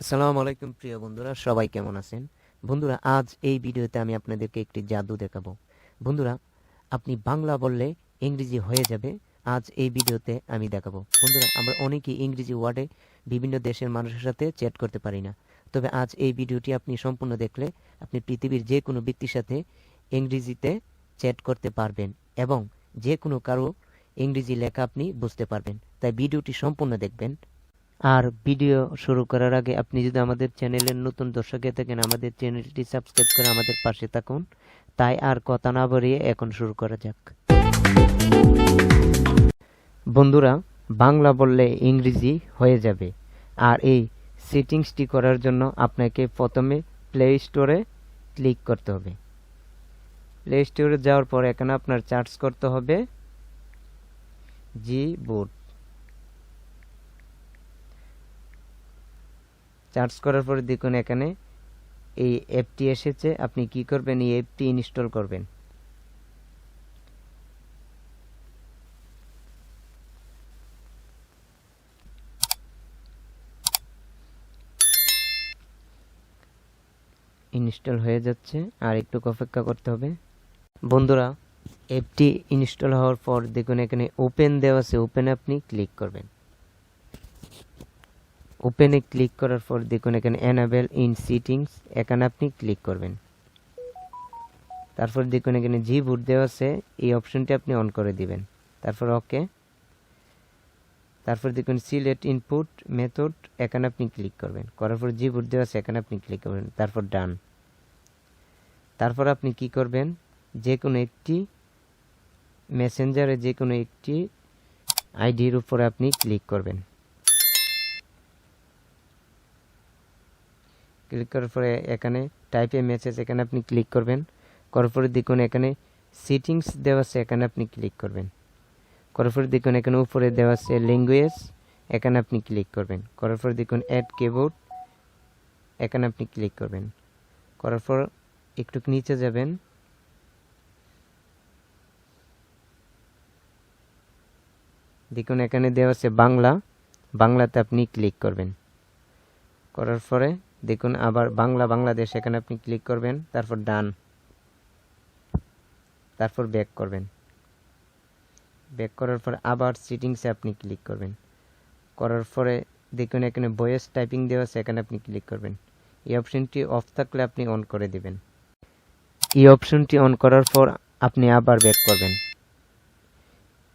আসসালামু আলাইকুম প্রিয় বন্ধুরা, সবাই কেমন আছেন? বন্ধুরা, আজ এই ভিডিওতে আমি আপনাদেরকে একটি জাদু দেখাবো। বন্ধুরা, আপনি বাংলা বললে ইংরেজি হয়ে যাবে। আজ এই ভিডিওতে আমি দেখাবো। বন্ধুরা, আমরা অনেকেই ইংরেজি ওয়ার্ডে বিভিন্ন দেশের মানুষের সাথে চ্যাট করতে পারি না। তবে আজ এই ভিডিওটি আপনি সম্পূর্ণ দেখলে আপনি পৃথিবীর যে কোনো ব্যক্তির সাথে ইংরেজিতে চ্যাট করতে পারবেন এবং যে কোনো কারো ইংরেজি লেখা আপনি বুঝতে পারবেন। তাই ভিডিওটি সম্পূর্ণ দেখবেন। আর ভিডিও শুরু করার আগে আপনি যদি আমাদের চ্যানেলের নতুন দর্শক হয়ে থাকেন, আমাদের চ্যানেলটি সাবস্ক্রাইব করে আমাদের পাশে থাকুন। তাই আর কথা না বাড়িয়ে এখন শুরু করা যাক। বন্ধুরা, বাংলা বললে ইংরেজি হয়ে যাবে। আর এই সেটিংসটি করার জন্য আপনাকে প্রথমে প্লে স্টোরে ক্লিক করতে হবে। প্লে স্টোরে যাওয়ার পর এখানে আপনার সার্চ করতে হবে Gboard। সার্চ করার পরে দেখুন এখানে এই অ্যাপটি এসেছে। আপনি কি করবেন? এই অ্যাপটি ইনস্টল করবেন। ইনস্টল হয়ে যাচ্ছে, আর একটু অপেক্ষা করতে হবে। বন্ধুরা, অ্যাপটি ইনস্টল হওয়ার পর দেখুন এখানে ওপেন দেওয়া আছে, ওপেনে আপনি ক্লিক করবেন। ওপেনে ক্লিক করার পর দেখুন এখানে এনেবল ইন সেটিংস, এখানে আপনি ক্লিক করবেন। তারপর দেখুন এখানে Gboard দেওয়া আছে, এই অপশনটি আপনি অন করে দিবেন। তারপর ওকে। তারপর দেখুন সিলেক্ট ইনপুট মেথড, এখানে আপনি ক্লিক করবেন। করার পর Gboard দেওয়া আছে, এখানে আপনি ক্লিক করবেন। তারপর ডান। তারপর আপনি কি করবেন? যে কোনো একটি মেসেঞ্জারে যে কোনো একটি আইডির উপরে আপনি ক্লিক করবেন। ক্লিক করার পরে এখানে টাইপ এ মেসেজ, এখানে আপনি ক্লিক করবেন। করার পরে দেখুন এখানে সেটিংস দেওয়া আছে, এখানে আপনি ক্লিক করবেন। করার পরে দেখুন এখানে উপরে দেওয়া আছে ল্যাঙ্গুয়েজ, এখানে আপনি ক্লিক করবেন। করার পরে দেখুন অ্যাড কিবোর্ড, এখানে আপনি ক্লিক করবেন। করার পর একটু নিচে যাবেন। দেখুন এখানে দেওয়া আছে বাংলা, বাংলাতে আপনি ক্লিক করবেন। করার পরে দেখুন আবার বাংলা বাংলাদেশ, এখানে আপনি ক্লিক করবেন। তারপর ডান। তারপর ব্যাক করবেন। ব্যাক করার পর আবার সেটিংসে আপনি ক্লিক করবেন। করার পরে দেখুন এখানে ভয়েস টাইপিং দেওয়া আছে, এখানে আপনি ক্লিক করবেন। এই অপশনটি অফ থাকলে আপনি অন করে দিবেন। এই অপশনটি অন করার পর আপনি আবার ব্যাক করবেন।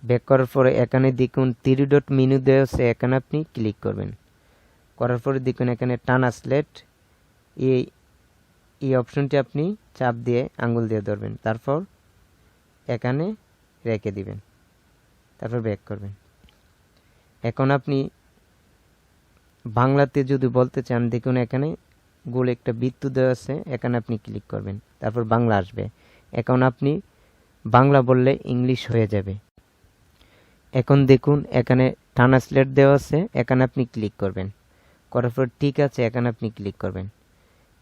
ব্যাক করার পরে এখানে দেখুন 3 ডট মেনু দেওয়া আছে, এখানে আপনি ক্লিক করবেন। করার পরে দেখুন এখানে ট্রান্সলেট, এই অপশনটি আপনি চাপ দিয়ে আঙ্গুল দিয়ে ধরবেন। তারপর এখানে রেখে দিবেন। তারপর ব্যাক করবেন। এখন আপনি বাংলাতে যদি বলতে চান, দেখুন এখানে গোল একটা বৃত্ত দেওয়া আছে, এখানে আপনি ক্লিক করবেন। তারপর বাংলা আসবে। এখন আপনি বাংলা বললে ইংলিশ হয়ে যাবে। এখন দেখুন এখানে ট্রান্সলেট দেওয়া আছে, এখানে আপনি ক্লিক করবেন। করার পর ঠিক আছে, এখানে আপনি ক্লিক করবেন।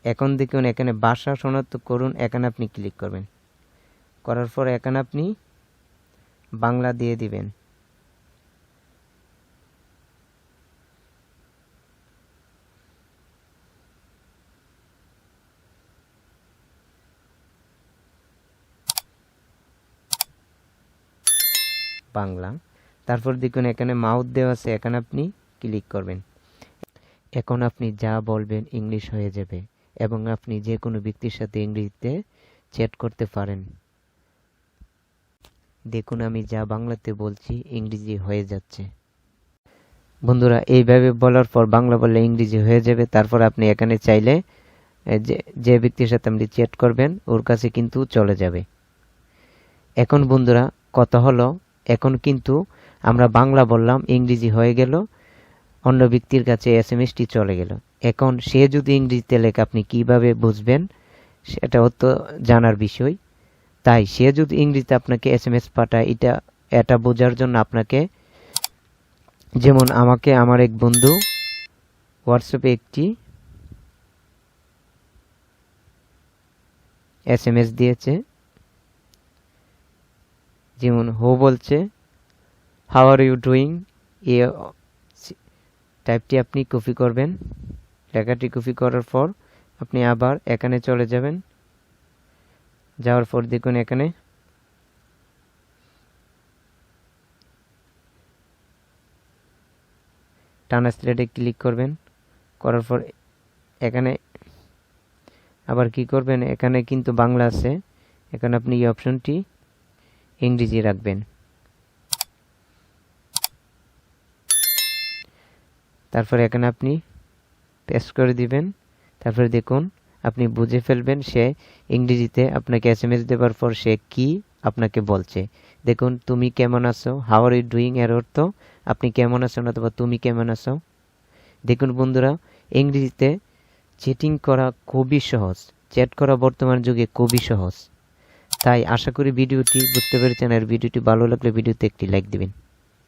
এখন দেখুন এখানে ভাষা শনাক্ত করুন, এখানে আপনি ক্লিক করবেন। করার পর এখানে আপনি বাংলা দিয়ে দিবেন। বাংলা। তারপর দেখুন এখানে মাউথ দেওয়া আছে, এখানে আপনি ক্লিক করবেন। এখন আপনি যা বলবেন ইংলিশ হয়ে যাবে এবং আপনি যে কোনো ব্যক্তির সাথে ইংরেজিতে চ্যাট করতে পারেন। দেখুন আমি যা বাংলাতে বলছি ইংরেজি হয়ে যাচ্ছে। বন্ধুরা, এইভাবে বলার পর বাংলা বললে ইংরেজি হয়ে যাবে। তারপর আপনি এখানে চাইলে যে ব্যক্তির সাথে আপনি চ্যাট করবেন ওর কাছে কিন্তু চলে যাবে। এখন বন্ধুরা কথা হলো, এখন কিন্তু আমরা বাংলা বললাম, ইংরেজি হয়ে গেল, অন্য ব্যক্তির কাছে এসএমএসটি চলে গেল। এখন সে যদি ইংরেজিতে লেখে আপনি কিভাবে বুঝবেন সেটা তো জানার বিষয়। তাই সে যদি ইংরেজিতে আপনাকে এসএমএস পাঠায়, এটা বোঝার জন্য আপনাকে, যেমন আমাকে আমার এক বন্ধু হোয়াটসঅ্যাপে একটি এসএমএস দিয়েছে। যেমন হো বলছে হাউ আর ইউ ডুইং, এই টাইপটি আপনি কপি করবেন। লেখাটি কপি করার পর আপনি আবার এখানে চলে যাবেন। যাওয়ার পর দেখুন এখানে ট্রান্সলেটে ক্লিক করবেন। করার পর এখানে আবার কি করবেন, এখানে কিন্তু বাংলা আছে, এখানে আপনি এই অপশনটি ইংরেজি রাখবেন। তারপর এখানে আপনি পেস্ট করে দিবেন। তারপরে দেখুন আপনি বুঝে ফেলবেন সে ইংরেজিতে আপনাকে এসএমএস দেওয়ার পর সে কি আপনাকে বলছে। দেখুন তুমি কেমন আছো, হাউ আর ইউ ডুইং এর অর্থ আপনি কেমন আছেন অথবা তুমি কেমন আছো। দেখুন বন্ধুরা, ইংরেজিতে চ্যাটিং করা খুবই সহজ, চ্যাট করা বর্তমান যুগে খুবই সহজ। তাই আশা করি ভিডিওটি বুঝতে পেরেছেন। আর ভিডিওটি ভালো লাগলে ভিডিওতে একটি লাইক দিবেন।